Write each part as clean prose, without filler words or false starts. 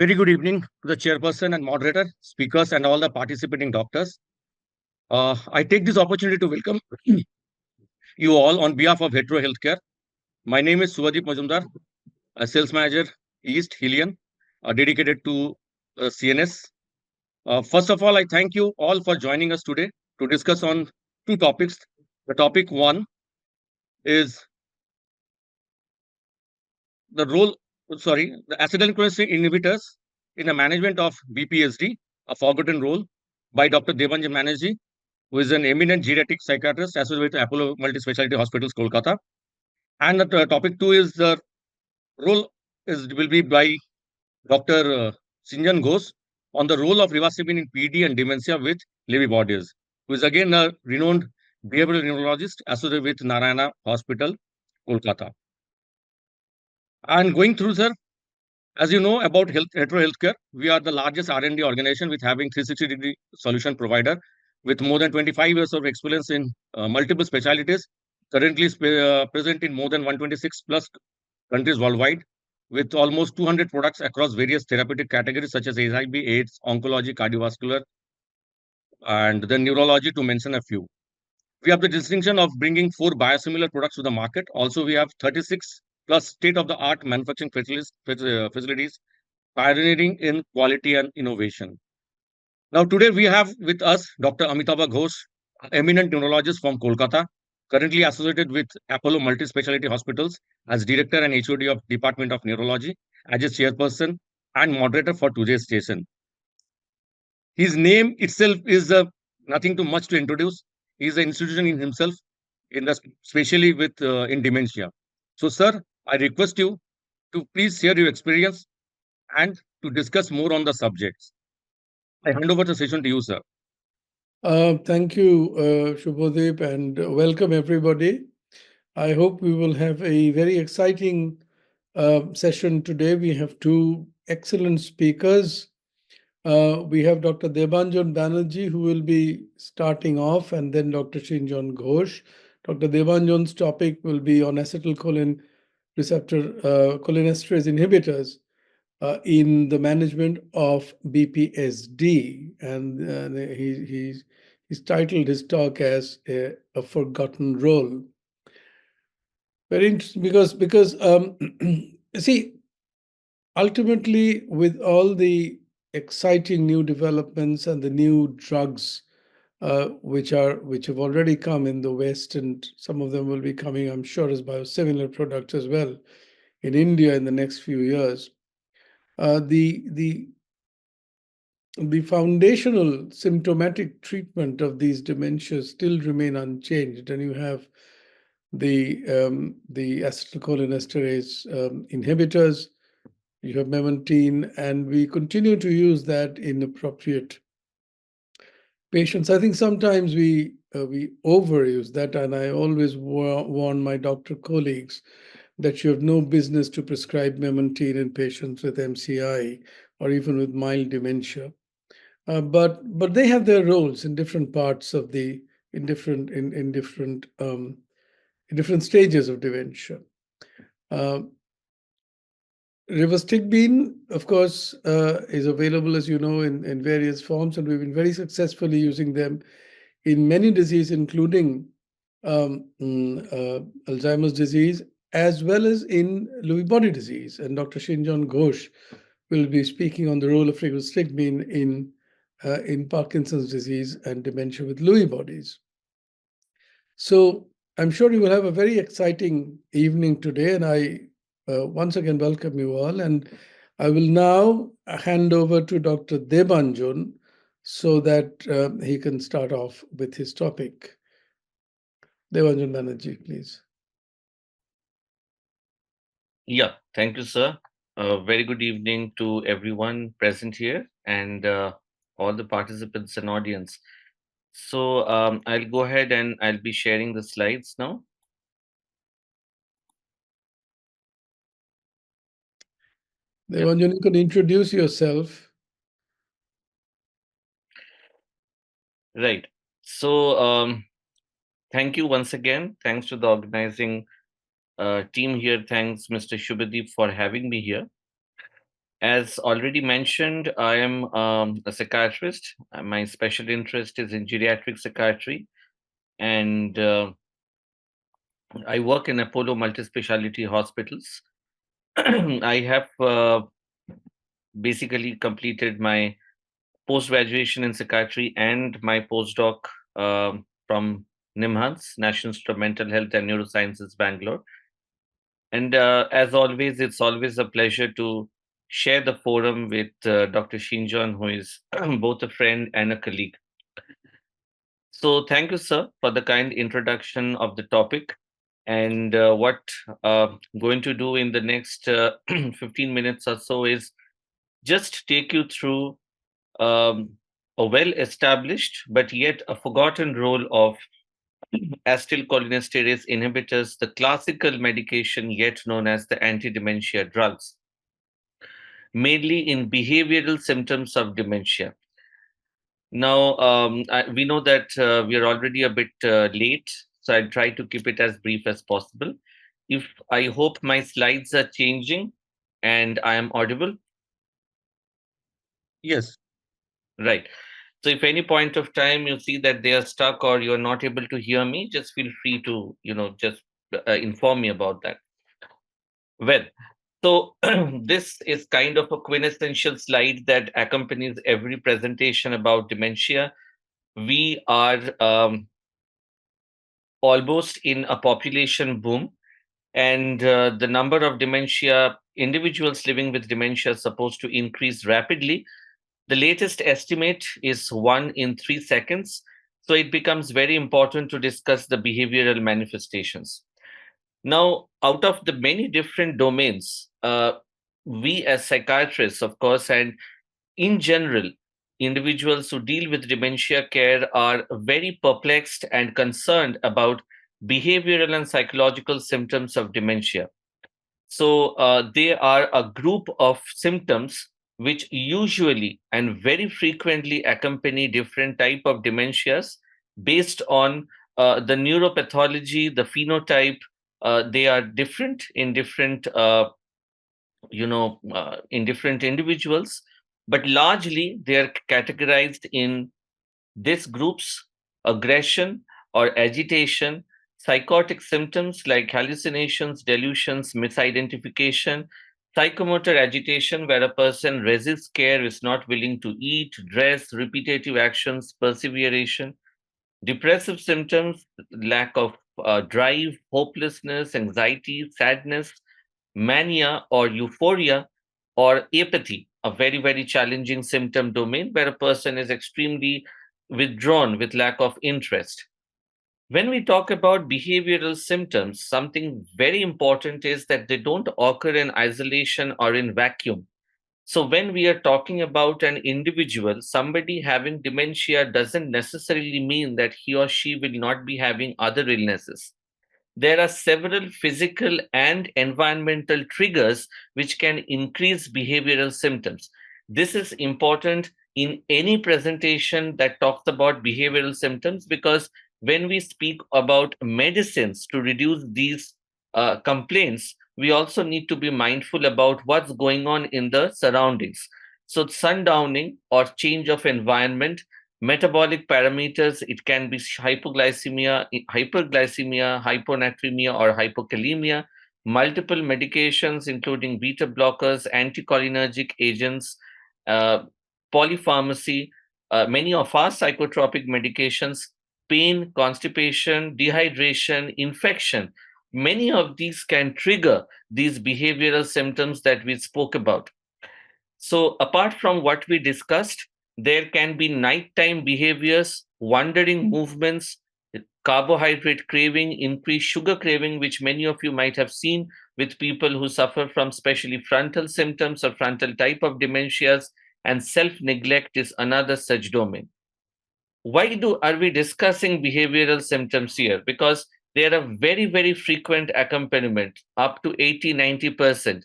Very good evening to the chairperson and moderator, speakers, and all the participating doctors. I take this opportunity to welcome you all on behalf of Hetero Healthcare. My name is Suvadeep Majumdar, a sales manager, East Helion, dedicated to CNS. First of all, I thank you all for joining us today to discuss on two topics. The topic one is the acetylcholinesterase inhibitors in the management of BPSD, a forgotten role by Dr. Debanjan Banerjee, who is an eminent geriatric psychiatrist associated with Apollo Multispeciality Hospitals, Kolkata. And the topic two is the role will be by Dr. Sinjan Ghosh on the role of rivastigmine in PD and dementia with Lewy bodies, who is again a renowned behavioral neurologist associated with Narayana Hospital, Kolkata. And going through, sir, as you know about Hetero Healthcare, we are the largest R&D organization with having 360-degree solution provider with more than 25 years of experience in multiple specialties, currently present in more than 126 plus countries worldwide, with almost 200 products across various therapeutic categories such as HIV, AIDS, oncology, cardiovascular, and the neurology, to mention a few. We have the distinction of bringing 4 biosimilar products to the market. Also, we have 36 plus state-of-the-art manufacturing facilities pioneering in quality and innovation. Now, today we have with us Dr. Amitabha Ghosh, eminent neurologist from Kolkata, currently associated with Apollo Multispeciality Hospitals as Director and HOD of Department of Neurology, as a chairperson and moderator for today's session. His name itself is nothing too much to introduce. He is an institution in himself, especially with in dementia. So, sir, I request you to please share your experience and to discuss more on the subjects. I hand over the session to you, sir. Thank you, Shubhodeep, and welcome everybody. I hope we will have a very exciting session today. We have two excellent speakers. We have Dr. Debanjan Banerjee, who will be starting off, and then Dr. Sinjan Ghosh. Dr. Debanjan's topic will be on acetylcholine receptor cholinesterase inhibitors in the management of BPSD, and he's titled his talk as a forgotten role. Very interesting because see, ultimately, with all the exciting new developments and the new drugs which have already come in the West, and some of them will be coming, I'm sure, as biosimilar products as well in India in the next few years. The foundational symptomatic treatment of these dementias still remain unchanged, and you have the acetylcholinesterase inhibitors, you have memantine, and we continue to use that in appropriate patients. I think sometimes we overuse that, and I always warn my doctor colleagues that you have no business to prescribe memantine in patients with MCI or even with mild dementia. But they have their roles in different parts of in different stages of dementia. Rivastigmine, of course, is available, as you know, in various forms, and we've been very successfully using them in many diseases, including Alzheimer's disease, as well as in Lewy body disease. And Dr. Sinjan Ghosh will be speaking on the role of rivastigmine in Parkinson's disease and dementia with Lewy bodies. So I'm sure you will have a very exciting evening today, and I once again welcome you all. And I will now hand over to Dr. Debanjan so that he can start off with his topic. Debanjan Banerjee, please. Yeah, thank you, sir. Very good evening to everyone present here and all the participants and audience. So I'll go ahead and I'll be sharing the slides now. Debanjan, you can introduce yourself. Right. So thank you once again. Thanks to the organizing team here. Thanks, Mr. Shubhadeep, for having me here. As already mentioned, I am a psychiatrist. My special interest is in geriatric psychiatry, and I work in Apollo Multispeciality hospitals. I have basically completed my post graduation in psychiatry and my postdoc from NIMHANS, National Institute of Mental Health and Neurosciences, Bangalore. And as always, it's always a pleasure to share the forum with Dr. Sinjan, who is both a friend and a colleague. So, thank you, sir, for the kind introduction of the topic. And what going to do in the next 15 minutes or so is just take you through um, a well established but yet a forgotten role of acetylcholinesterase inhibitors, the classical medication yet known as the anti dementia drugs, mainly in behavioral symptoms of dementia. Now, we know that we are already a bit late, so I'll try to keep it as brief as possible. If I hope my slides are changing and I am audible, Yes. right. So if any point of time you see that they are stuck or you're not able to hear me, just feel free to, just inform me about that. Well, so this is kind of a quintessential slide that accompanies every presentation about dementia. We are almost in a population boom, and the number of dementia individuals living with dementia is supposed to increase rapidly. The latest estimate is 1 in 3 seconds. So it becomes very important to discuss the behavioral manifestations. Now, out of the many different domains, we as psychiatrists, of course, and in general, individuals who deal with dementia care are very perplexed and concerned about behavioral and psychological symptoms of dementia. So they are a group of symptoms which usually and very frequently accompany different type of dementias based on the neuropathology, the phenotype. They are different in different in different individuals, but largely they are categorized in these groups: aggression or agitation, psychotic symptoms like hallucinations, delusions, misidentification, psychomotor agitation, where a person resists care, is not willing to eat, dress, repetitive actions, perseveration, depressive symptoms, lack of drive, hopelessness, anxiety, sadness, mania or euphoria, or apathy, a very, very challenging symptom domain where a person is extremely withdrawn with lack of interest. When we talk about behavioral symptoms, something very important is that they don't occur in isolation or in vacuum. So, when we are talking about an individual, somebody having dementia doesn't necessarily mean that he or she will not be having other illnesses. There are several physical and environmental triggers which can increase behavioral symptoms. This is important in any presentation that talks about behavioral symptoms, because when we speak about medicines to reduce these complaints, we also need to be mindful about what's going on in the surroundings. So, sundowning or change of environment, metabolic parameters, it can be hypoglycemia, hyperglycemia, hyponatremia, or hypokalemia, multiple medications, including beta blockers, anticholinergic agents, uh, polypharmacy, many of our psychotropic medications, pain, constipation, dehydration, infection. Many of these can trigger these behavioral symptoms that we spoke about. So, apart from what we discussed, there can be nighttime behaviors, wandering movements, carbohydrate craving, increased sugar craving, which many of you might have seen with people who suffer from especially frontal symptoms or frontal type of dementias, and self neglect is another such domain. Why are we discussing behavioral symptoms here? Because they are a very, very frequent accompaniment, up to 80-90%.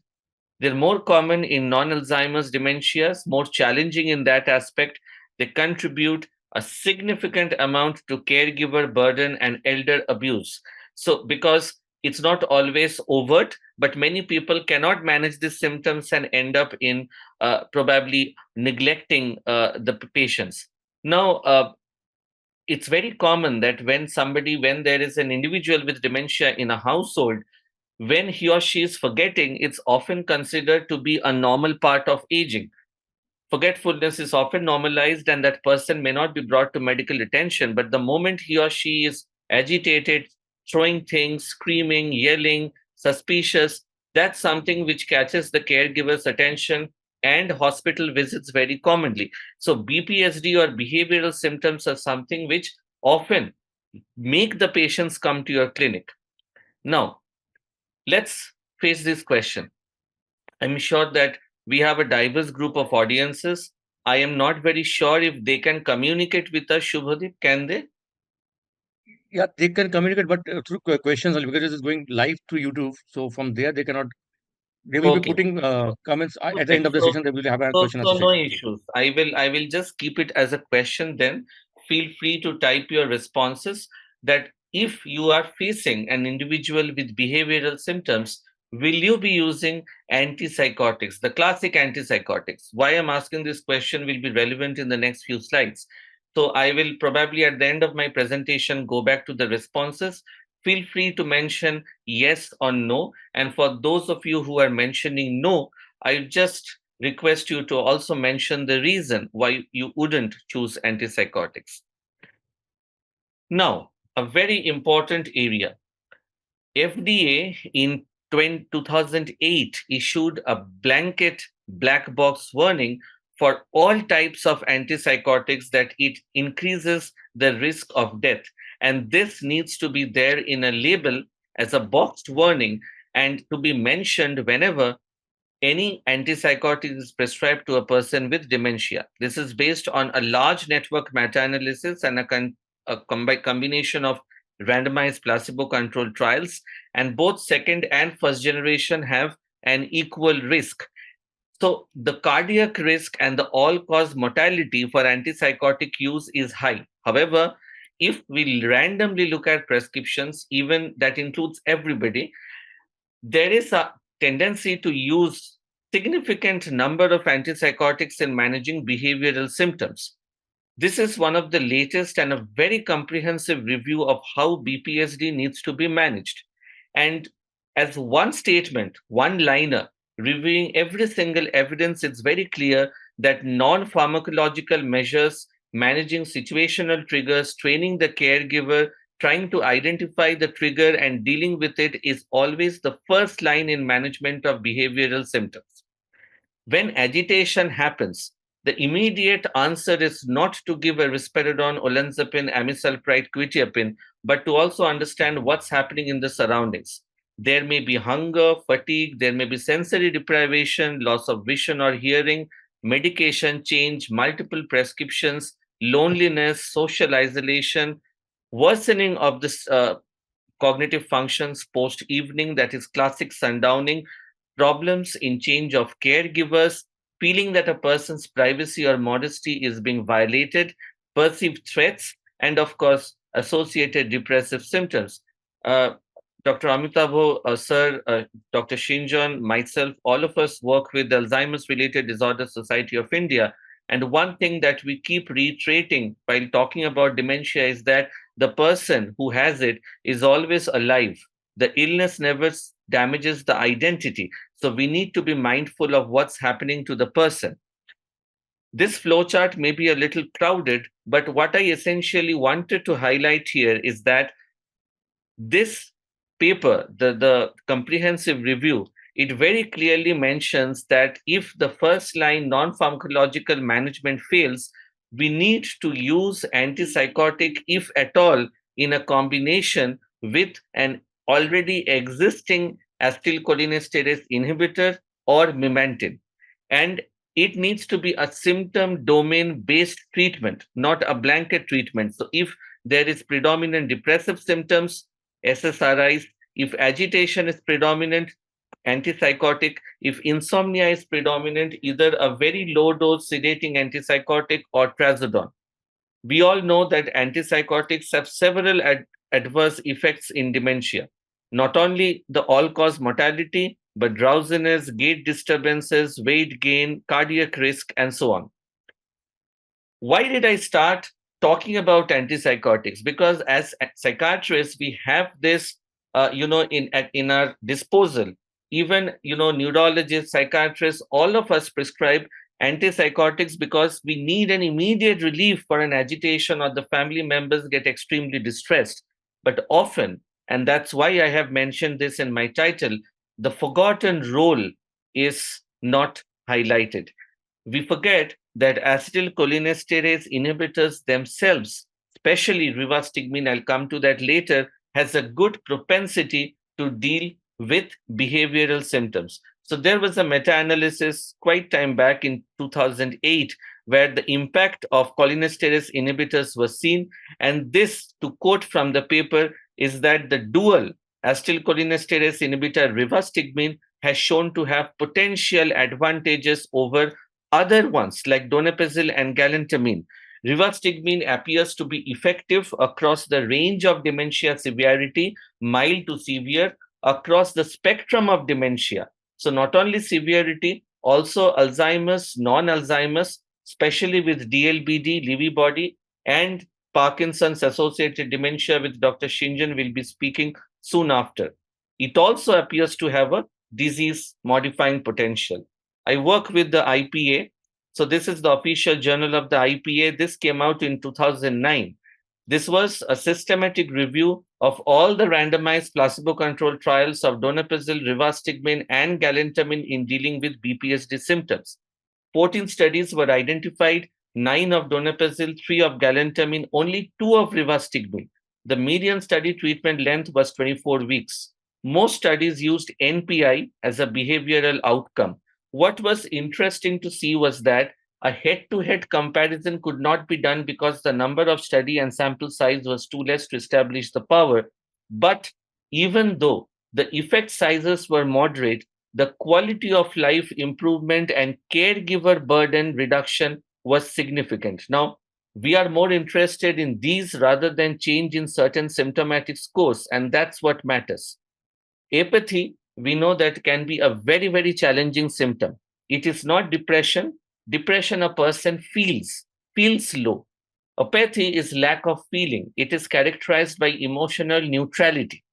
They're more common in non Alzheimer's dementias, more challenging in that aspect. They contribute a significant amount to caregiver burden and elder abuse. So, because It's not always overt, but many people cannot manage these symptoms and end up in probably neglecting the patients. Now, it's very common that when there is an individual with dementia in a household, when he or she is forgetting, it's often considered to be a normal part of aging. Forgetfulness is often normalized, and that person may not be brought to medical attention. But the moment he or she is agitated, throwing things, screaming, yelling, suspicious, that's something which catches the caregiver's attention and hospital visits very commonly. So, BPSD or behavioral symptoms are something which often make the patients come to your clinic. Now, let's face this question. I'm sure that we have a diverse group of audiences. I am not very sure if they can communicate with us, Shubhadeep. Can they? Yeah, they can communicate, but through questions only, because it is going live to YouTube. So from there, they cannot. They will be Okay. putting comments at the Okay. end of the So, session. They will have a so, question so answer no session. issues. I will just keep it as a question then. Feel free to type your responses that if you are facing an individual with behavioral symptoms, will you be using antipsychotics, the classic antipsychotics? Why I'm asking this question will be relevant in the next few slides. So I will probably at the end of my presentation go back to the responses. Feel free to mention yes or no. And for those of you who are mentioning no, I just request you to also mention the reason why you wouldn't choose antipsychotics. Now, a very important area. FDA in 2008 issued a blanket black box warning for all types of antipsychotics that it increases the risk of death. And this needs to be there in a label as a boxed warning and to be mentioned whenever any antipsychotic is prescribed to a person with dementia. This is based on a large network meta-analysis and a combination of randomized placebo-controlled trials, and both second and first generation have an equal risk. So the cardiac risk and the all-cause mortality for antipsychotic use is high. However, if we randomly look at prescriptions, even that includes everybody, there is a tendency to use significant number of antipsychotics in managing behavioral symptoms. This is one of the latest and a very comprehensive review of how BPSD needs to be managed. And as one statement, one liner, reviewing every single evidence, it's very clear that non pharmacological measures, managing situational triggers, training the caregiver, trying to identify the trigger and dealing with it is always the first line in management of behavioral symptoms. When agitation happens, the immediate answer is not to give a risperidone, olanzapine, amisulpride, quetiapine, but to also understand what's happening in the surroundings. There may be hunger, fatigue, there may be sensory deprivation, loss of vision or hearing, medication change, multiple prescriptions, loneliness, social isolation, worsening of this cognitive functions post evening, that is classic sundowning, problems in change of caregivers, feeling that a person's privacy or modesty is being violated, perceived threats, and of course, associated depressive symptoms. Uh, Dr. Amitabha, sir, Dr. Sinjan, myself, all of us work with the Alzheimer's Related Disorders Society of India. And one thing that we keep reiterating while talking about dementia is that the person who has it is always alive. The illness never damages the identity. So we need to be mindful of what's happening to the person. This flowchart may be a little crowded, but what I essentially wanted to highlight here is that this paper, the comprehensive review, it very clearly mentions that if the first line non pharmacological management fails, we need to use antipsychotic, if at all, in a combination with an already existing acetylcholinesterase inhibitor or memantine. And it needs to be a symptom domain based treatment, not a blanket treatment. So if there is predominant depressive symptoms, SSRIs. If agitation is predominant, antipsychotic. If insomnia is predominant, either a very low dose sedating antipsychotic or trazodone. We all know that antipsychotics have several adverse effects in dementia. Not only the all-cause mortality, but drowsiness, gait disturbances, weight gain, cardiac risk, and so on. Why did I start talking about antipsychotics? Because as psychiatrists, we have this, in our disposal. Even neurologists, psychiatrists, all of us prescribe antipsychotics because we need an immediate relief for an agitation, or the family members get extremely distressed. But often, and that's why I have mentioned this in my title, the forgotten role is not highlighted. We forget that acetylcholinesterase inhibitors themselves, especially rivastigmine, I'll come to that later, has a good propensity to deal with behavioral symptoms. So there was a meta-analysis quite time back in 2008 where the impact of cholinesterase inhibitors was seen. And this, to quote from the paper, is that the dual acetylcholinesterase inhibitor rivastigmine has shown to have potential advantages over other ones like donepezil and galantamine. Rivastigmine appears to be effective across the range of dementia severity, mild to severe, across the spectrum of dementia. So not only severity, also Alzheimer's, non-Alzheimer's, especially with DLBD, Lewy body, and Parkinson's associated dementia, with Dr. Sinjan will be speaking soon after. It also appears to have a disease modifying potential. I work with the IPA. So this is the official journal of the IPA. This came out in 2009. This was a systematic review of all the randomized placebo-controlled trials of donepezil, rivastigmine, and galantamine in dealing with BPSD symptoms. 14 studies were identified, 9 of donepezil, 3 of galantamine, only 2 of rivastigmine. The median study treatment length was 24 weeks. Most studies used NPI as a behavioral outcome. What was interesting to see was that a head-to-head comparison could not be done because the number of study and sample size was too less to establish the power. But even though the effect sizes were moderate, the quality of life improvement and caregiver burden reduction was significant. Now, we are more interested in these rather than change in certain symptomatic scores, and that's what matters. Apathy, we know that can be a very, very challenging symptom. It is not depression. Depression, a person feels low. Apathy is lack of feeling. It is characterized by emotional neutrality.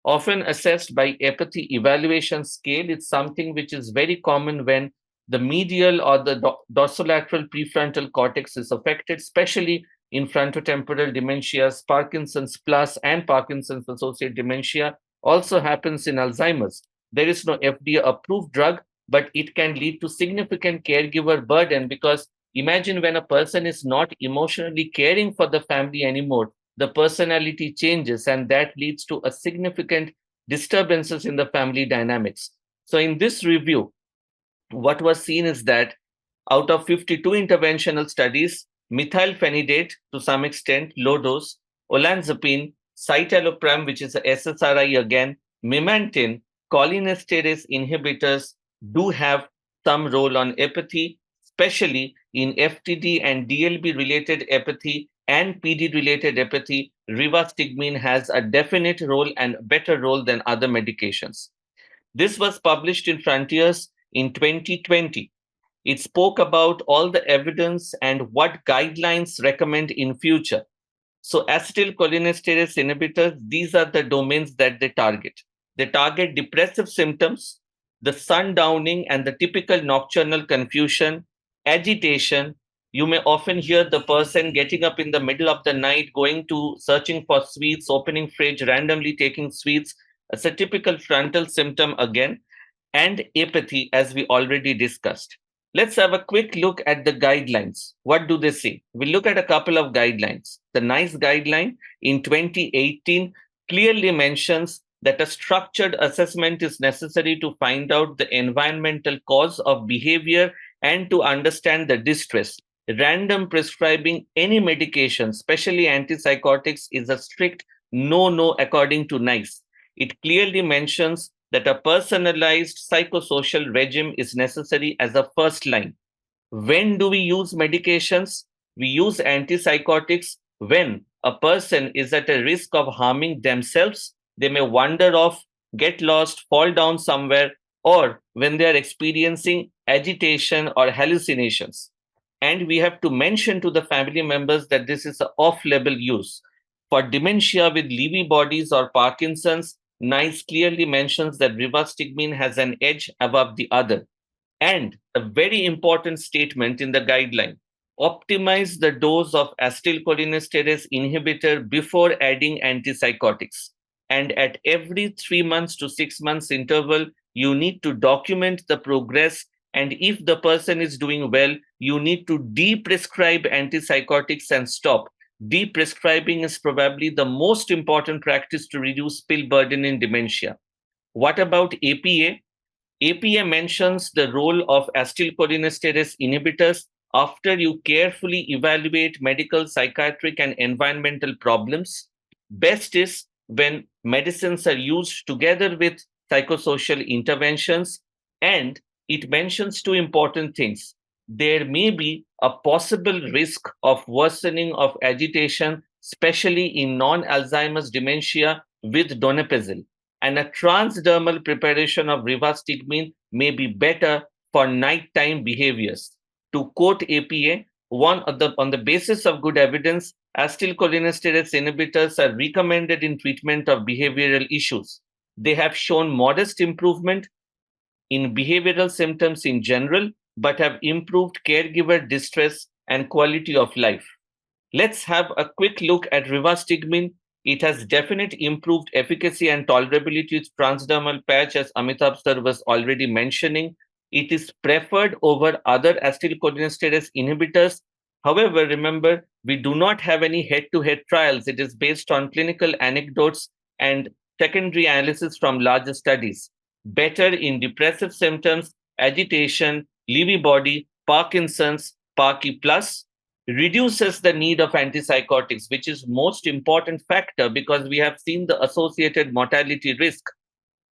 Often assessed by apathy evaluation scale, it's something which is very common when the medial or the dorsolateral prefrontal cortex is affected, especially in frontotemporal dementias, Parkinson's plus and Parkinson's associated dementia, also happens in Alzheimer's. There is no FDA approved drug, but it can lead to significant caregiver burden, because imagine when a person is not emotionally caring for the family anymore, the personality changes, and that leads to a significant disturbances in the family dynamics. So in this review, what was seen is that out of 52 interventional studies, methylphenidate to some extent, low dose, olanzapine, citalopram, which is a SSRI again, memantine, cholinesterase inhibitors do have some role on apathy, especially in FTD and DLB related apathy and PD related apathy. Rivastigmine has a definite role and better role than other medications. This was published in Frontiers in 2020. It spoke about all the evidence and what guidelines recommend in future. So acetylcholinesterase inhibitors, these are the domains that they target. They target depressive symptoms, the sundowning and the typical nocturnal confusion, agitation. You may often hear the person getting up in the middle of the night, going to searching for sweets, opening fridge, randomly taking sweets. It's a typical frontal symptom again, and apathy, as we already discussed. Let's have a quick look at the guidelines. What do they say? We'll look at a couple of guidelines. The NICE guideline in 2018 clearly mentions that a structured assessment is necessary to find out the environmental cause of behavior and to understand the distress. Random prescribing any medication, especially antipsychotics, is a strict no according to NICE. It clearly mentions that a personalized psychosocial regime is necessary as a first line. When do we use medications? We use antipsychotics when a person is at a risk of harming themselves They may wander off, get lost, fall down somewhere, or when they are experiencing agitation or hallucinations. And we have to mention to the family members that this is an off-label use. For dementia with Lewy bodies or Parkinson's, NICE clearly mentions that rivastigmine has an edge above the other. And a very important statement in the guideline: optimize the dose of acetylcholinesterase inhibitor before adding antipsychotics. And at every 3 months to 6 months interval, you need to document the progress. And if the person is doing well, you need to de-prescribe antipsychotics and stop. De-prescribing is probably the most important practice to reduce pill burden in dementia. What about APA? APA mentions the role of acetylcholinesterase inhibitors after you carefully evaluate medical, psychiatric, and environmental problems. Best is when medicines are used together with psychosocial interventions, and it mentions two important things. There may be a possible risk of worsening of agitation, especially in non-Alzheimer's dementia with donepezil, and a transdermal preparation of rivastigmine may be better for nighttime behaviors. To quote APA, on the basis of good evidence, acetylcholinesterase inhibitors are recommended in treatment of behavioral issues. They have shown modest improvement in behavioral symptoms in general, but have improved caregiver distress and quality of life. Let's have a quick look at rivastigmine. It has definite improved efficacy and tolerability with transdermal patch, as Amitabha sir was already mentioning. It is preferred over other acetylcholinesterase inhibitors. However, remember, we do not have any head-to-head trials. It is based on clinical anecdotes and secondary analysis from larger studies. Better in depressive symptoms, agitation, Lewy body, Parkinson's, Parky plus, reduces the need of antipsychotics, which is most important factor because we have seen the associated mortality risk.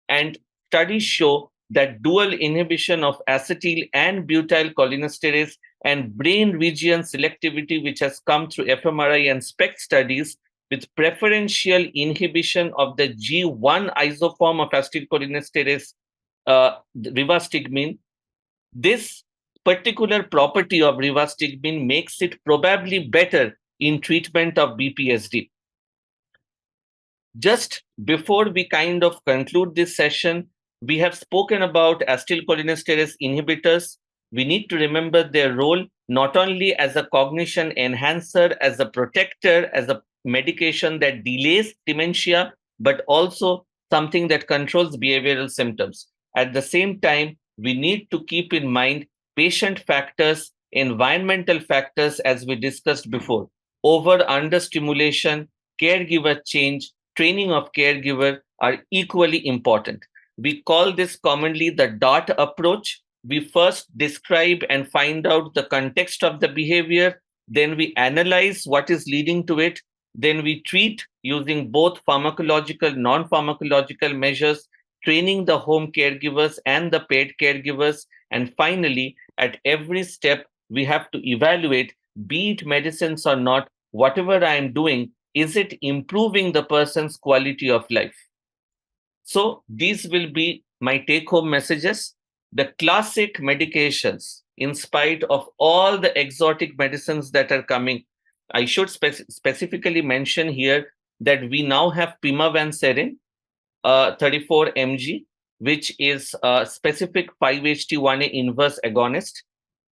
And studies show that dual inhibition of acetyl and butyl cholinesterase and brain region selectivity, which has come through fMRI and SPECT studies, with preferential inhibition of the G1 isoform of acetylcholinesterase, rivastigmine. This particular property of rivastigmine makes it probably better in treatment of BPSD. Just before we kind of conclude this session, we have spoken about acetylcholinesterase inhibitors. We need to remember their role not only as a cognition enhancer, as a protector, as a medication that delays dementia, but also something that controls behavioral symptoms. At the same time, we need to keep in mind patient factors, environmental factors, as we discussed before. Over-under stimulation, caregiver change, training of caregiver are equally important. We call this commonly the DART approach. We first describe and find out the context of the behavior, then we analyze what is leading to it, then we treat using both pharmacological, non-pharmacological measures, training the home caregivers and the paid caregivers, and finally, at every step, we have to evaluate, be it medicines or not, whatever I am doing, is it improving the person's quality of life? So these will be my take-home messages. The classic medications, in spite of all the exotic medicines that are coming, I should specifically mention here that we now have pimavanserin, 34 mg, which is a specific 5-HT1A inverse agonist.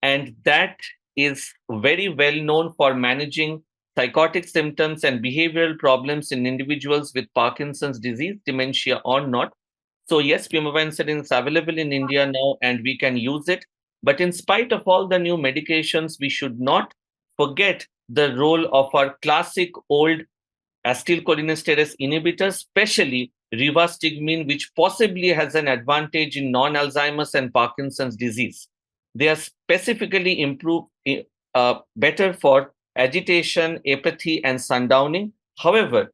And that is very well known for managing psychotic symptoms and behavioral problems in individuals with Parkinson's disease, dementia or not. So yes, pimavanserin is available in India now and we can use it. But in spite of all the new medications, we should not forget the role of our classic old acetylcholinesterase inhibitors, especially rivastigmine, which possibly has an advantage in non-Alzheimer's and Parkinson's disease. They are specifically better for agitation, apathy, and sundowning. However,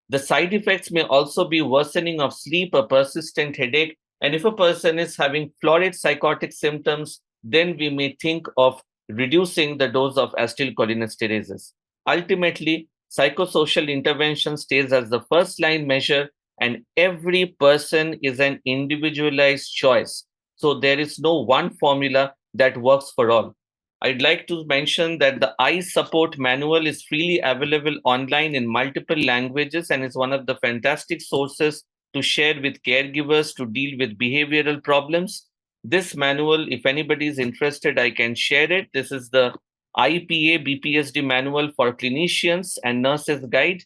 the side effects may also be worsening of sleep, a persistent headache, and if a person is having florid psychotic symptoms, then we may think of reducing the dose of acetylcholinesterases. Ultimately, psychosocial intervention stays as the first line measure, and every person is an individualized choice. So there is no one formula that works for all. I'd like to mention that the eye support manual is freely available online in multiple languages and is one of the fantastic sources to share with caregivers to deal with behavioral problems. This manual, if anybody is interested, I can share it. This is the IPA BPSD manual for clinicians and nurses guide.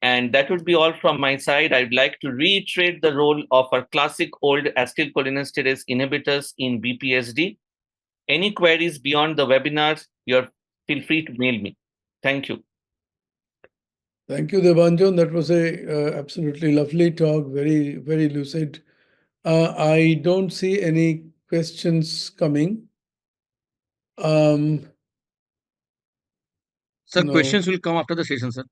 And that would be all from my side. I'd like to reiterate the role of our classic old acetylcholinesterase inhibitors in BPSD. Any queries beyond the webinars, feel free to mail me. Thank you. Thank you, Debanjan. That was a absolutely lovely talk, very, very lucid. I don't see any questions coming. Sir, No. questions will come after the session, sir.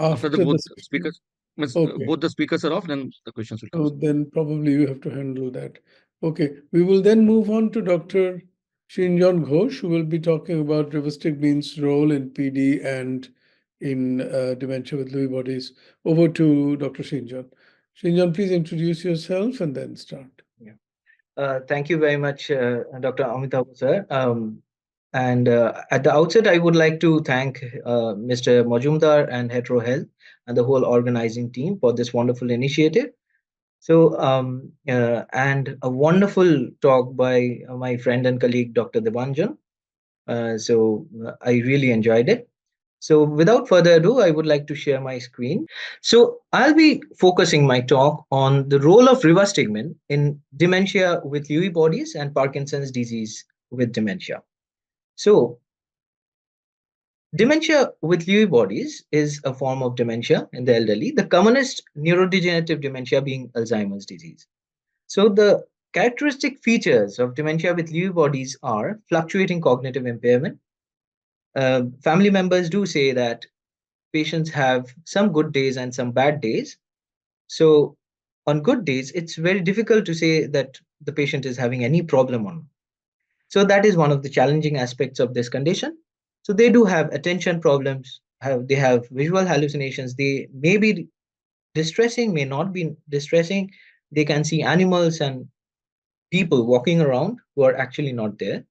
After the both speakers, Okay. both the speakers are off, then the questions will come. So then probably you have to handle that. Okay. We will then move on to Dr. Sinjan Ghosh, who will be talking about rivastigmine's role in PD and in dementia with Lewy bodies. Over to Dr. Sinjan. Sinjan, please introduce yourself and then start. Thank you very much, Dr. Amitabha, sir. And at the outset, I would like to thank Mr. Majumdar and Hetero Health and the whole organizing team for this wonderful initiative. So, and a wonderful talk by my friend and colleague, Dr. Debanjan. I really enjoyed it. So, without further ado, I would like to share my screen. So, I'll be focusing my talk on the role of rivastigmine in dementia with Lewy bodies and Parkinson's disease with dementia. So, dementia with Lewy bodies is a form of dementia in the elderly, the commonest neurodegenerative dementia being Alzheimer's disease. So, the characteristic features of dementia with Lewy bodies are fluctuating cognitive impairment. Family members do say that patients have some good days and some bad days. So, on good days, it's very difficult to say that the patient is having any problem on. So, that is one of the challenging aspects of this condition. So, they do have attention problems, they have visual hallucinations, they may be distressing, may not be distressing. They can see animals and people walking around who are actually not there.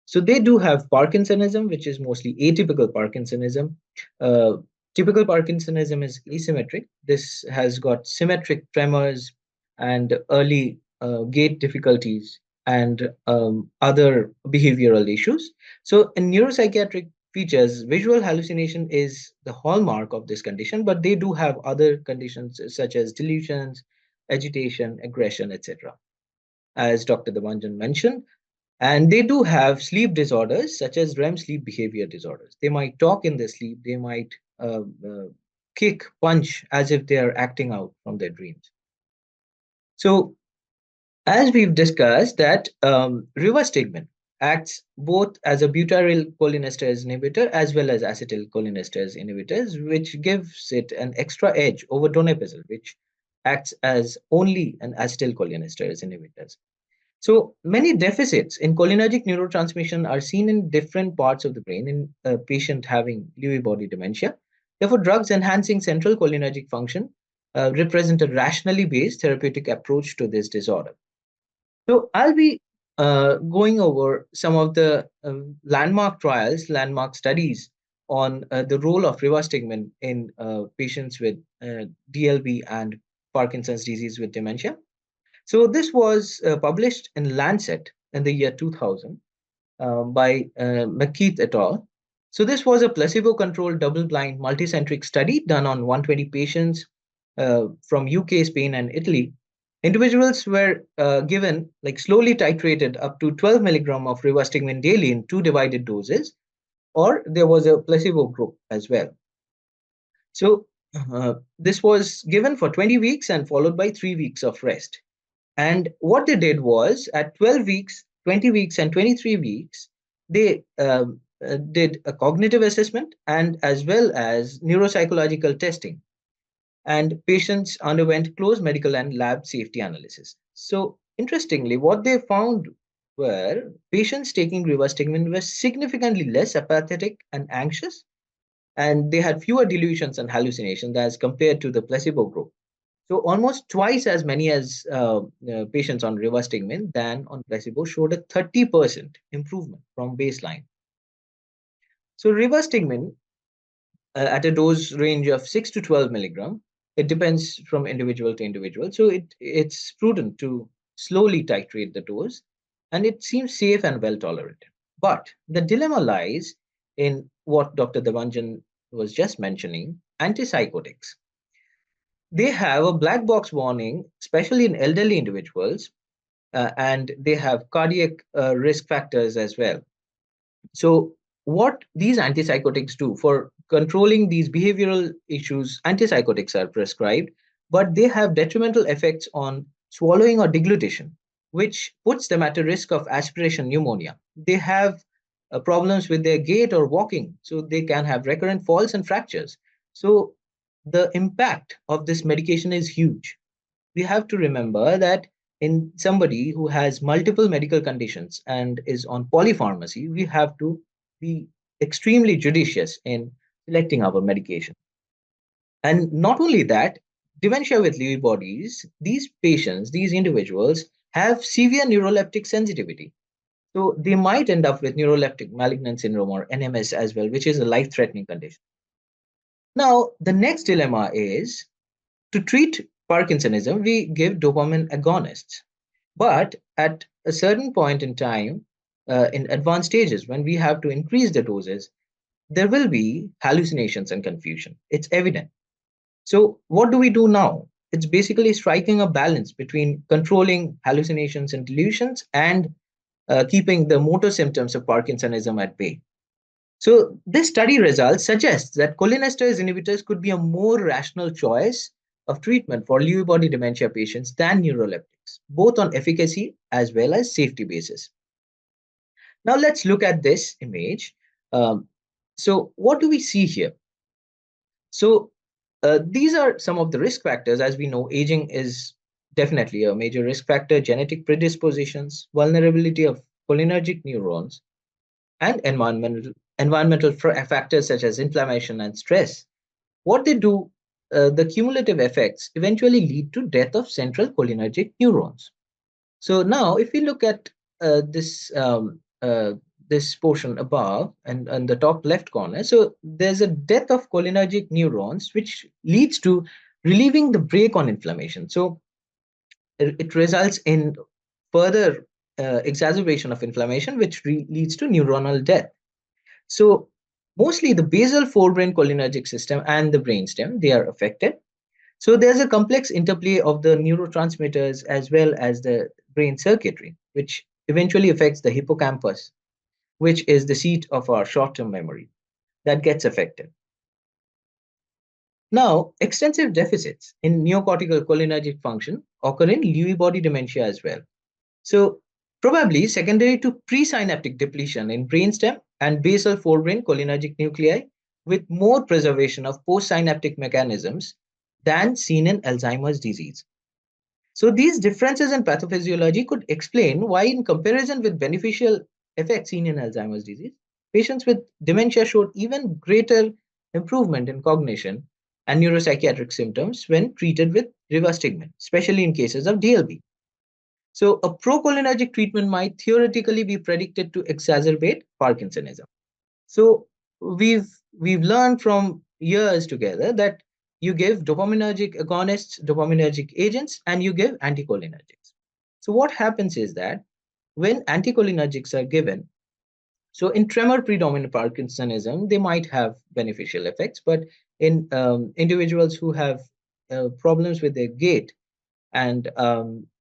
So they do have Parkinsonism, which is mostly atypical Parkinsonism. Uh, Typical Parkinsonism is asymmetric. This has got symmetric tremors and early gait difficulties and other behavioral issues. So in neuropsychiatric features, visual hallucination is the hallmark of this condition, but they do have other conditions such as delusions, agitation, aggression, etc. As Dr. Debanjan mentioned, and they do have sleep disorders such as REM sleep behavior disorders. They might talk in their sleep, they might kick, punch as if they are acting out from their dreams. So, as we've discussed, that rivastigmine acts both as a butyryl cholinesterase inhibitor as well as acetylcholinesterase inhibitors, which gives it an extra edge over donepezil, which acts as only an acetylcholinesterase inhibitors. So many deficits in cholinergic neurotransmission are seen in different parts of the brain in a patient having Lewy body dementia. Therefore, drugs enhancing central cholinergic function represent a rationally based therapeutic approach to this disorder. So I'll be going over some of the landmark trials, landmark studies on the role of rivastigmine in patients with DLB and Parkinson's disease with dementia. So this was published in Lancet in the year 2000 by McKeith et al. So this was a placebo-controlled, double-blind, multicentric study done on 120 patients from UK, Spain, and Italy. Individuals were given slowly titrated up to 12 milligram of rivastigmine daily in 2 divided doses, or there was a placebo group as well. So this was given for 20 weeks and followed by 3 weeks of rest. And what they did was at 12 weeks, 20 weeks, and 23 weeks, they did a cognitive assessment and as well as neuropsychological testing. And patients underwent close medical and lab safety analysis. So, interestingly, what they found were patients taking rivastigmine were significantly less apathetic and anxious, and they had fewer delusions and hallucinations as compared to the placebo group. So almost twice as many as patients on rivastigmine than on placebo showed a 30% improvement from baseline. So rivastigmine at a dose range of 6 to 12 milligram, it depends from individual to individual. So it's prudent to slowly titrate the dose, and it seems safe and well tolerated. But the dilemma lies in what Dr. Debanjan was just mentioning, antipsychotics. They have a black box warning, especially in elderly individuals, and they have cardiac risk factors as well. So, what these antipsychotics do for controlling these behavioral issues, antipsychotics are prescribed, but they have detrimental effects on swallowing or deglutition, which puts them at a risk of aspiration pneumonia. They have problems with their gait or walking, so they can have recurrent falls and fractures. So, the impact of this medication is huge. We have to remember that in somebody who has multiple medical conditions and is on polypharmacy, we have to be extremely judicious in selecting our medication. And not only that, dementia with Lewy bodies, these patients, these individuals have severe neuroleptic sensitivity. So they might end up with neuroleptic malignant syndrome or NMS as well, which is a life threatening condition. Now, the next dilemma is to treat Parkinsonism, we give dopamine agonists. But at a certain point in time, in advanced stages, when we have to increase the doses, there will be hallucinations and confusion. It's evident. So, what do we do now? It's basically striking a balance between controlling hallucinations and delusions and keeping the motor symptoms of Parkinsonism at bay. So, this study results suggests that cholinesterase inhibitors could be a more rational choice of treatment for Lewy body dementia patients than neuroleptics, both on efficacy as well as safety basis. Now, let's look at this image. So, what do we see here? So, these are some of the risk factors. As we know, aging is definitely a major risk factor, genetic predispositions, vulnerability of cholinergic neurons, and environmental factors such as inflammation and stress. What they do, the cumulative effects eventually lead to death of central cholinergic neurons. So now, if we look at this portion above and the top left corner, so there's a death of cholinergic neurons, which leads to relieving the brake on inflammation. So it results in further exacerbation of inflammation, which leads to neuronal death. So mostly the basal forebrain cholinergic system and the brainstem, they are affected. So there's a complex interplay of the neurotransmitters as well as the brain circuitry, which eventually affects the hippocampus, which is the seat of our short-term memory, that gets affected. Now, extensive deficits in neocortical cholinergic function occur in Lewy body dementia as well. So probably secondary to presynaptic depletion in brainstem and basal forebrain cholinergic nuclei, with more preservation of postsynaptic mechanisms than seen in Alzheimer's disease. So these differences in pathophysiology could explain why, in comparison with beneficial effects seen in Alzheimer's disease, patients with dementia showed even greater improvement in cognition and neuropsychiatric symptoms when treated with rivastigmine, especially in cases of DLB. So a procholinergic treatment might theoretically be predicted to exacerbate Parkinsonism. So we've learned from years together that you give dopaminergic agonists, dopaminergic agents, and you give anticholinergics. So what happens is that when anticholinergics are given, so in tremor predominant Parkinsonism, they might have beneficial effects, but in individuals who have problems with their gait and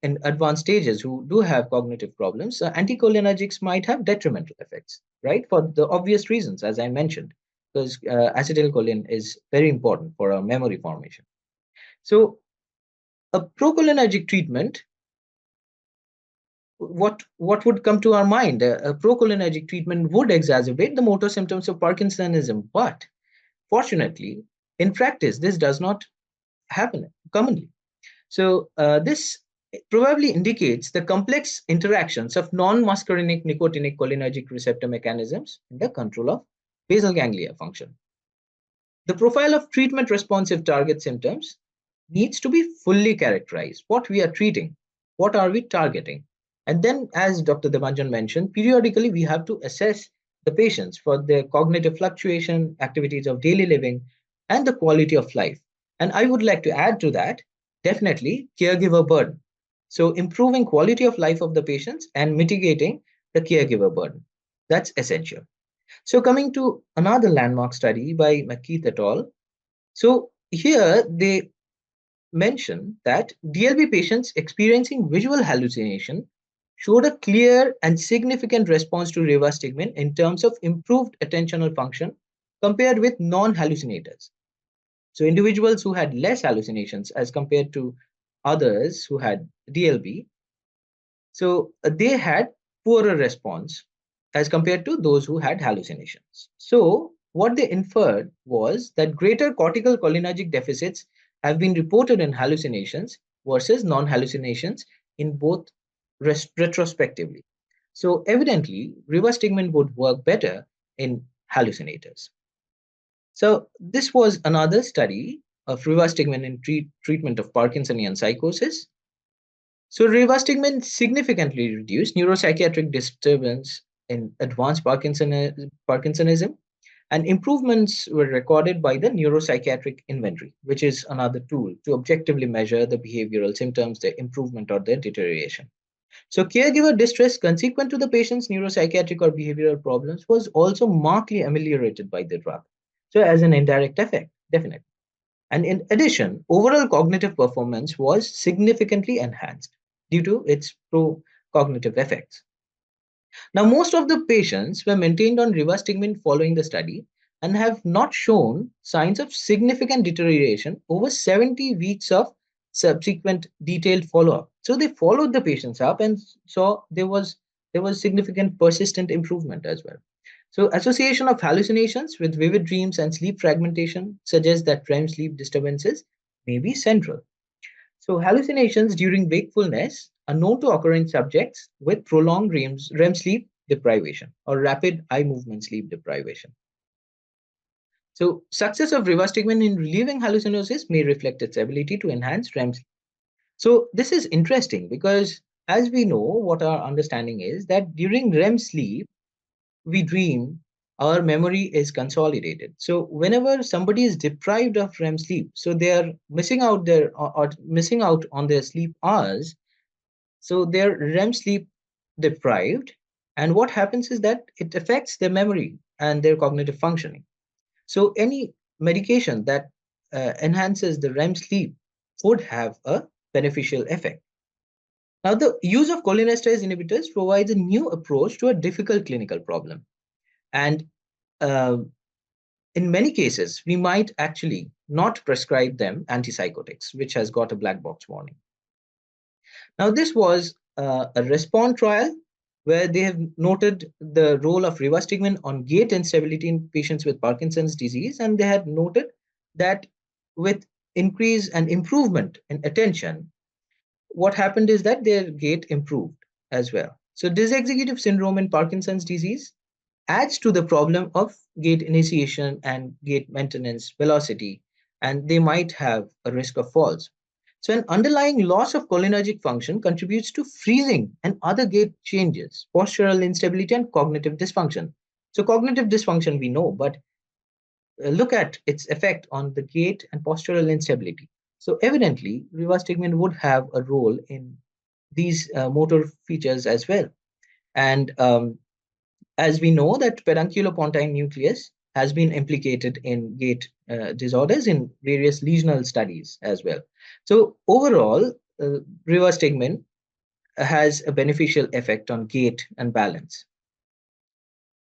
in advanced stages who do have cognitive problems, anticholinergics might have detrimental effects, right? For the obvious reasons, as I mentioned, because acetylcholine is very important for our memory formation. So a procholinergic treatment, what would come to our mind? A procholinergic treatment would exacerbate the motor symptoms of Parkinsonism, but fortunately, in practice, this does not happen commonly. So this probably indicates the complex interactions of non-muscarinic nicotinic cholinergic receptor mechanisms in the control of basal ganglia function. The profile of treatment responsive target symptoms needs to be fully characterized. What we are treating, what are we targeting? And then, as Dr. Debanjan mentioned, periodically we have to assess the patients for their cognitive fluctuation, activities of daily living, and the quality of life. And I would like to add to that, definitely caregiver burden. So improving quality of life of the patients and mitigating the caregiver burden. That's essential. So coming to another landmark study by McKeith et al. So here they mention that DLB patients experiencing visual hallucination showed a clear and significant response to rivastigmine in terms of improved attentional function compared with non-hallucinators. So individuals who had less hallucinations as compared to others who had DLB, so they had poorer response as compared to those who had hallucinations. So what they inferred was that greater cortical cholinergic deficits have been reported in hallucinations versus non-hallucinations in both retrospectively. So evidently, rivastigmine would work better in hallucinators. So this was another study of rivastigmine in treatment of Parkinsonian psychosis. So rivastigmine significantly reduced neuropsychiatric disturbance in advanced Parkinsonism, and improvements were recorded by the neuropsychiatric inventory, which is another tool to objectively measure the behavioral symptoms, their improvement or their deterioration. So caregiver distress consequent to the patient's neuropsychiatric or behavioral problems was also markedly ameliorated by the drug. So as an indirect effect, definitely. And in addition, overall cognitive performance was significantly enhanced due to its pro-cognitive effects. Now, most of the patients were maintained on rivastigmine following the study and have not shown signs of significant deterioration over 70 weeks of subsequent detailed follow-up. So they followed the patients up and saw there was significant persistent improvement as well. So association of hallucinations with vivid dreams and sleep fragmentation suggests that REM sleep disturbances may be central. So hallucinations during wakefulness are known to occur in subjects with prolonged REM sleep deprivation or rapid eye movement sleep deprivation. So success of rivastigmine in relieving hallucinosis may reflect its ability to enhance REM sleep. So this is interesting because as we know, what our understanding is that during REM sleep, we dream, our memory is consolidated. So whenever somebody is deprived of REM sleep, so they are missing out or missing out on their sleep hours. So they're REM sleep deprived, and what happens is that it affects their memory and their cognitive functioning. So any medication that enhances the REM sleep would have a beneficial effect. Now, the use of cholinesterase inhibitors provides a new approach to a difficult clinical problem. And uh, in many cases, we might actually not prescribe them antipsychotics, which has got a black box warning. Now, this was a RESPOND trial where they have noted the role of rivastigmine on gait instability in patients with Parkinson's disease, and they had noted that with increase and improvement in attention, what happened is that their gait improved as well. So, dysexecutive syndrome in Parkinson's disease adds to the problem of gait initiation and gait maintenance velocity, and they might have a risk of falls. So, an underlying loss of cholinergic function contributes to freezing and other gait changes, postural instability, and cognitive dysfunction. So, cognitive dysfunction we know, but look at its effect on the gait and postural instability. So, evidently, rivastigmine would have a role in these motor features as well. And as we know that pedunculopontine nucleus has been implicated in gait disorders in various lesional studies as well. So overall, rivastigmine has a beneficial effect on gait and balance.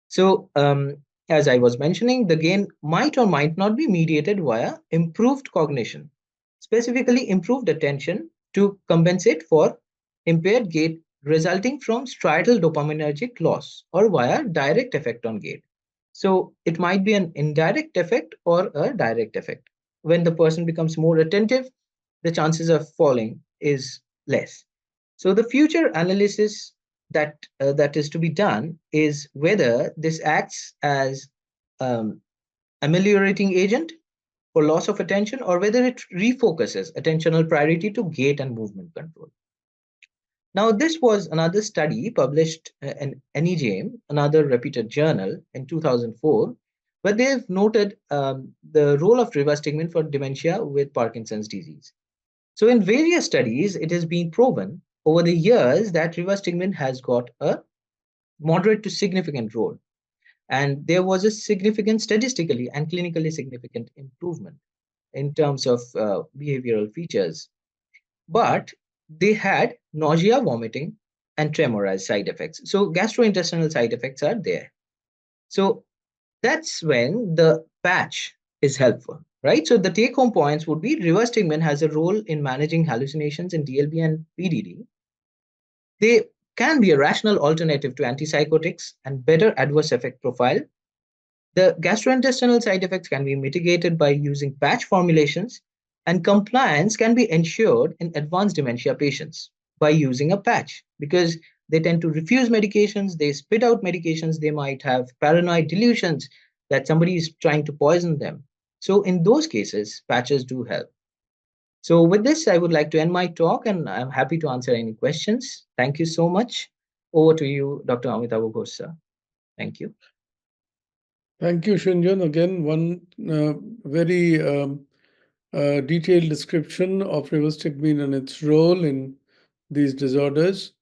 So as I was mentioning, the gain might or might not be mediated via improved cognition, specifically improved attention to compensate for impaired gait resulting from striatal dopaminergic loss or via direct effect on gait. So it might be an indirect effect or a direct effect. When the person becomes more attentive, the chances of falling is less. So the future analysis that is to be done is whether this acts as um, ameliorating agent for loss of attention or whether it refocuses attentional priority to gait and movement control. Now, this was another study published in NEJM, another reputed journal, in 2004, where they've noted the role of rivastigmine for dementia with Parkinson's disease. So, in various studies, it has been proven over the years that rivastigmine has got a moderate to significant role. And there was a significant, statistically and clinically significant improvement in terms of behavioral features. But they had nausea, vomiting, and tremor as side effects. So gastrointestinal side effects are there. So that's when the patch is helpful, right? So the take-home points would be rivastigmine has a role in managing hallucinations in DLB and PDD. They can be a rational alternative to antipsychotics and better adverse effect profile. The gastrointestinal side effects can be mitigated by using patch formulations, and compliance can be ensured in advanced dementia patients by using a patch because they tend to refuse medications, they spit out medications, they might have paranoid delusions that somebody is trying to poison them. So, in those cases, patches do help. So, with this, I would like to end my talk and I'm happy to answer any questions. Thank you so much. Over to you, Dr. Amitabha Ghosh, sir. Thank you. Thank you, Sinjan. Again, one very detailed description of rivastigmine and its role in these disorders.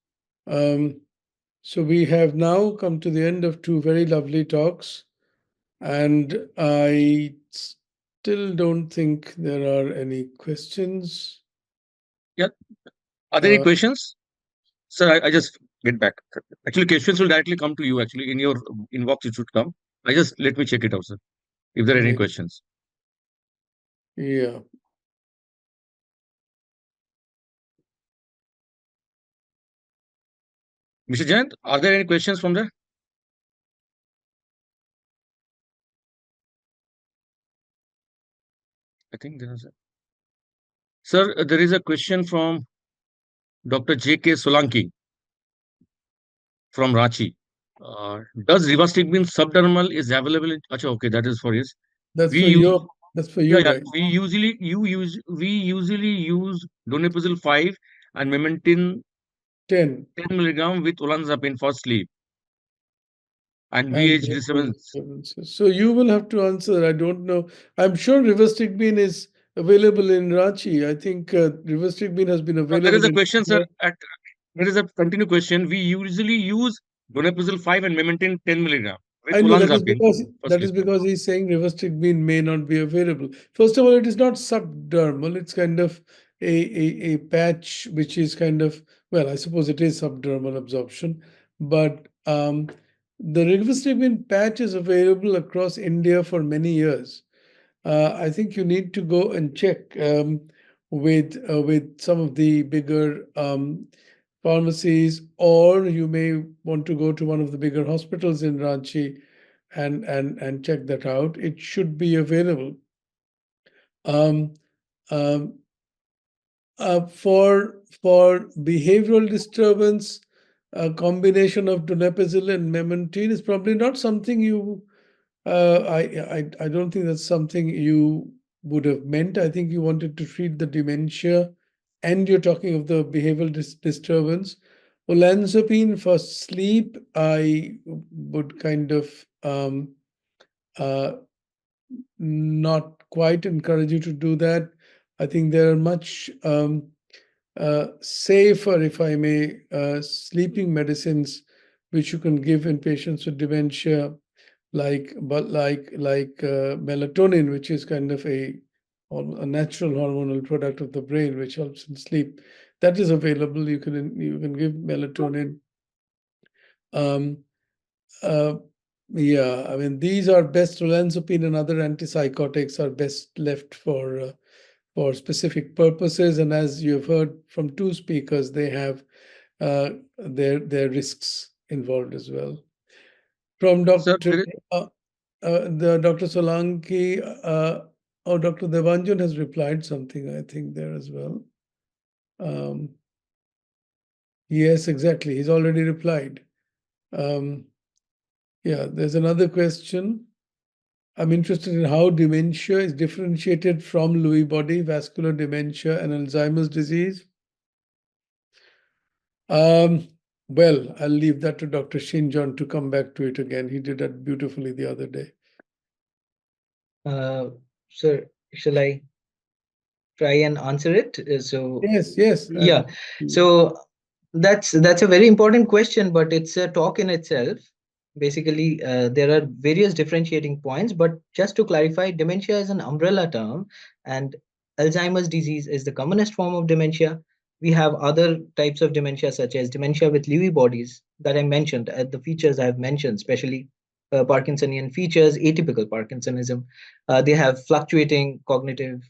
So we have now come to the end of two very lovely talks, and I still don't think there are any questions. Yeah. Are there any questions? Sir, I just get back. Actually, questions will directly come to you. Actually, in your inbox, it should come. Let me check it out, sir. If there are any Yeah. questions. Yeah. Mr. Jayant, are there any questions from there? I think there is. Sir, there is a question from Dr. J.K. Solanki from Ranchi. Does rivastigmine subdermal is available in? Achha, okay, that is for his. That's We for use, you. That's for you, yeah. right? We usually use donepezil 5 and memantine 10. 10 milligram with olanzapine for sleep and And VH disturbance. so you will have to answer. I don't know. I'm sure rivastigmine is available in Ranchi. I think rivastigmine has been There is available a in question, sir. India. There is a continued question. We usually use donepezil 5 and memantine 10 milligram with I know olanzapine for that sleep. is because he's saying rivastigmine may not be available. First of all, it is not subdermal. It's kind of a patch which is kind of, well, I suppose it is subdermal absorption, but the rivastigmine patch is available across India for many years. I think you need to go and check with some of the bigger pharmacies, or you may want to go to one of the bigger hospitals in Ranchi and check that out. It should be available. Um, um, for behavioral disturbance, a combination of donepezil and memantine is probably not something you. I don't think that's something you would have meant. I think you wanted to treat the dementia, and you're talking of the behavioral disturbance. Olanzapine for sleep, I would kind of uh, not quite encourage you to do that. I think there are much safer, if I may, sleeping medicines which you can give in patients with dementia, like melatonin, which is kind of a natural hormonal product of the brain which helps in sleep. That is available. You can give melatonin. Uh, yeah, I mean, these are best. Olanzapine and other antipsychotics are best left for specific purposes. And as you've heard from two speakers, they have their risks involved as well. From Sir, the Dr. Solanki, Dr. Debanjan has replied something, I think, there as well. Yes, exactly. He's already replied. Yeah, there's another question. I'm interested in how dementia is differentiated from Lewy body, vascular dementia, and Alzheimer's disease. Well, I'll leave that to Dr. Sinjan to come back to it again. He did that beautifully the other day. Sir, shall I try and answer it? Yes. Yeah. So that's a very important question, but it's a talk in itself. Basically, there are various differentiating points, but just to clarify, dementia is an umbrella term, and Alzheimer's disease is the commonest form of dementia. We have other types of dementia, such as dementia with Lewy bodies that I mentioned, the features I've mentioned, especially Parkinsonian features, atypical Parkinsonism. They have fluctuating cognitive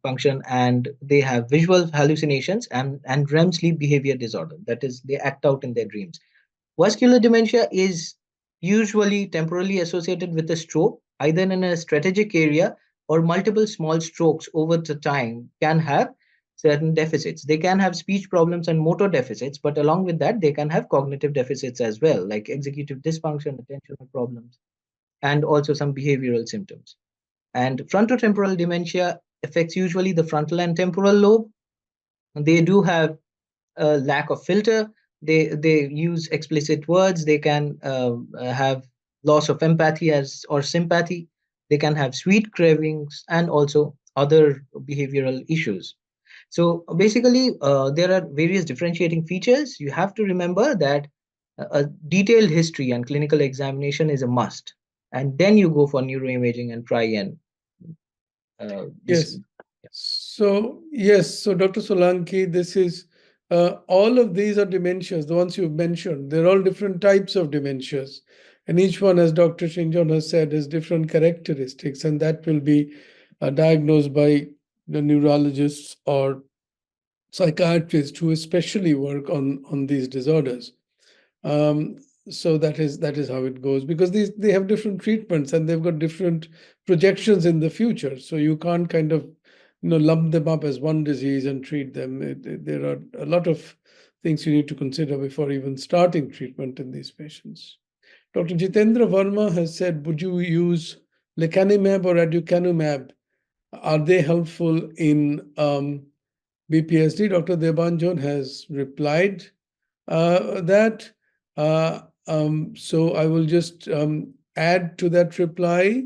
function, and they have visual hallucinations and REM sleep behavior disorder. That is, they act out in their dreams. Vascular dementia is usually temporally associated with a stroke, either in a strategic area or multiple small strokes over the time can have certain deficits. They can have speech problems and motor deficits, but along with that, they can have cognitive deficits as well, like executive dysfunction, attentional problems, and also some behavioral symptoms. And frontotemporal dementia affects usually the frontal and temporal lobe. They do have a lack of filter. They use explicit words. They can have loss of empathy as or sympathy. They can have sweet cravings and also other behavioral issues. So basically, there are various differentiating features. You have to remember that a detailed history and clinical examination is a must, and then you go for neuroimaging and try and Yes. So Dr. Solanki, this is all of these are dementias, the ones you've mentioned. They're all different types of dementias. And each one, as Dr. Sinjan has said, has different characteristics, and that will be diagnosed by the neurologists or psychiatrists who especially work on these disorders. So that is how it goes, because they have different treatments and they've got different projections in the future. So you can't kind of lump them up as one disease and treat them. There are a lot of things you need to consider before even starting treatment in these patients. Dr. Jitendra Verma has said, would you use lecanemab or aducanumab? Are they helpful in BPSD? Dr. Debanjan has replied that. So I will just add to that reply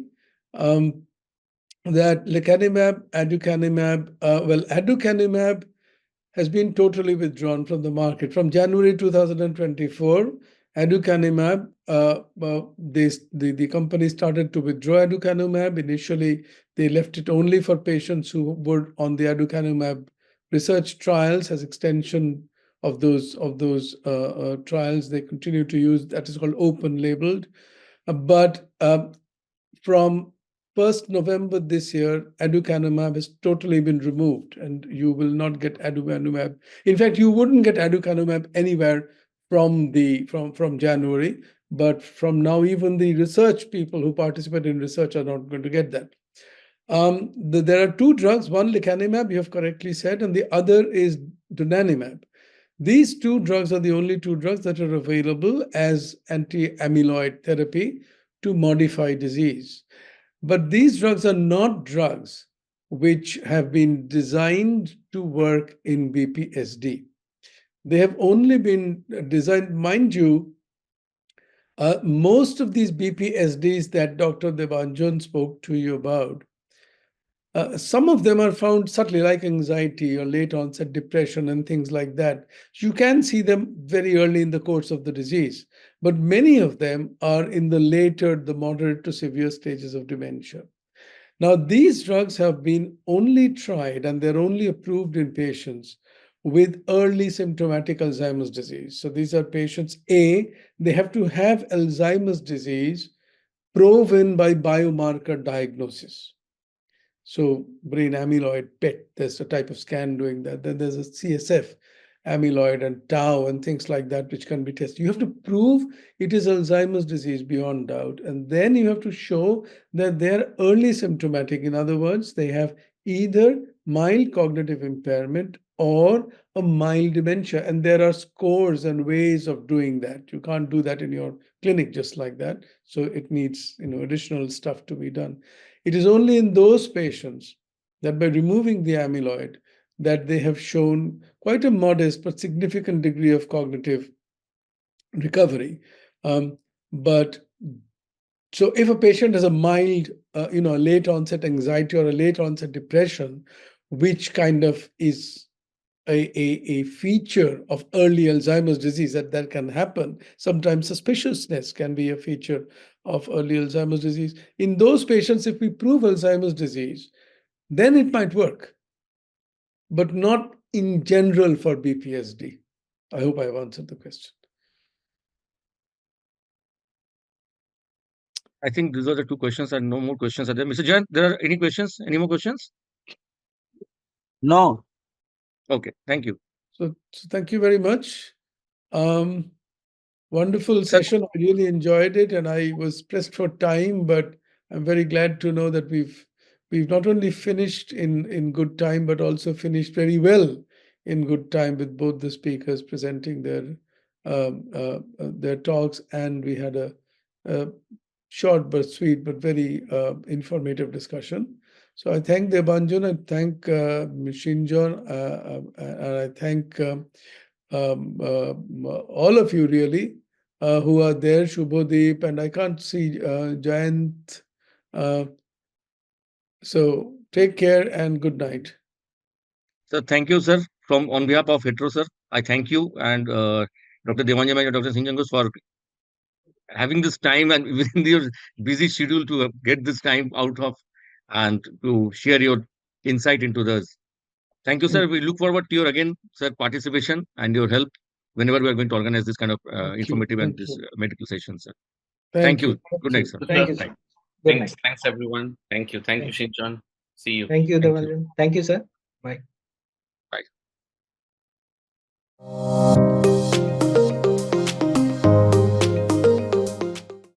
that lecanemab, aducanumab, aducanumab has been totally withdrawn from the market. From January 2024, aducanumab, the company started to withdraw aducanumab. Initially, they left it only for patients who were on the aducanumab research trials as extension of those trials. They continue to use that is called open labeled. But from 1st November this year, aducanumab has totally been removed, and you will not get aducanumab. In fact, you wouldn't get aducanumab anywhere from January, but from now, even the research people who participate in research are not going to get that. There are two drugs, one lecanemab, you have correctly said, and the other is donanemab. These two drugs are the only two drugs that are available as anti-amyloid therapy to modify disease. But these drugs are not drugs which have been designed to work in BPSD. They have only been designed, mind you, most of these BPSDs that Dr. Debanjan spoke to you about, some of them are found subtly, like anxiety or late onset depression and things like that. You can see them very early in the course of the disease, but many of them are in the moderate to severe stages of dementia. Now, these drugs have been only tried and they're only approved in patients with early symptomatic Alzheimer's disease. So these are patients, they have to have Alzheimer's disease proven by biomarker diagnosis. So brain amyloid PET, there's a type of scan doing that. Then there's a CSF amyloid and tau and things like that, which can be tested. You have to prove it is Alzheimer's disease beyond doubt. And then you have to show that they're early symptomatic. In other words, they have either mild cognitive impairment or a mild dementia. And there are scores and ways of doing that. You can't do that in your clinic just like that. So it needs, additional stuff to be done. It is only in those patients that by removing the amyloid that they have shown quite a modest but significant degree of cognitive recovery. But so if a patient has a mild, late onset anxiety or a late onset depression, which kind of is a feature of early Alzheimer's disease, that can happen. Sometimes suspiciousness can be a feature of early Alzheimer's disease. In those patients, if we prove Alzheimer's disease, then it might work, but not in general for BPSD. I hope I've answered the question. I think these are the two questions, and no more questions are there. Mr. Jan, there are any questions? Any more questions? No. Okay, thank you. So thank you very much. Wonderful Sir, session. I really enjoyed it, and I was pressed for time, but I'm very glad to know that we've not only finished in good time, but also finished very well in good time with both the speakers presenting their talks, and we had a short but sweet but very informative discussion. So I thank Debanjan, I thank Sinjan, and I thank all of you really who are there, Shubhodeep, and I can't see Jayant. So take care and good night. sir, thank you, sir. From on behalf of Hetero, sir, I thank you and Dr. Debanjan and Dr. Sinjan Ghosh for having this time and within your busy schedule to get this time out of and to share your insight into this. Thank you, sir. We look forward to your again, sir, participation and your help whenever we are going to organize this kind of Thank you. informative and Thank this you. medical session, sir. Thank Thank you. you. Good night, sir. Thank you, Thank sir. Good Thanks, night. thanks everyone. Thank you. Thank you, Sinjan. See you. Thank you, Thank you. Debanjan. Thank you, sir. Bye. Bye.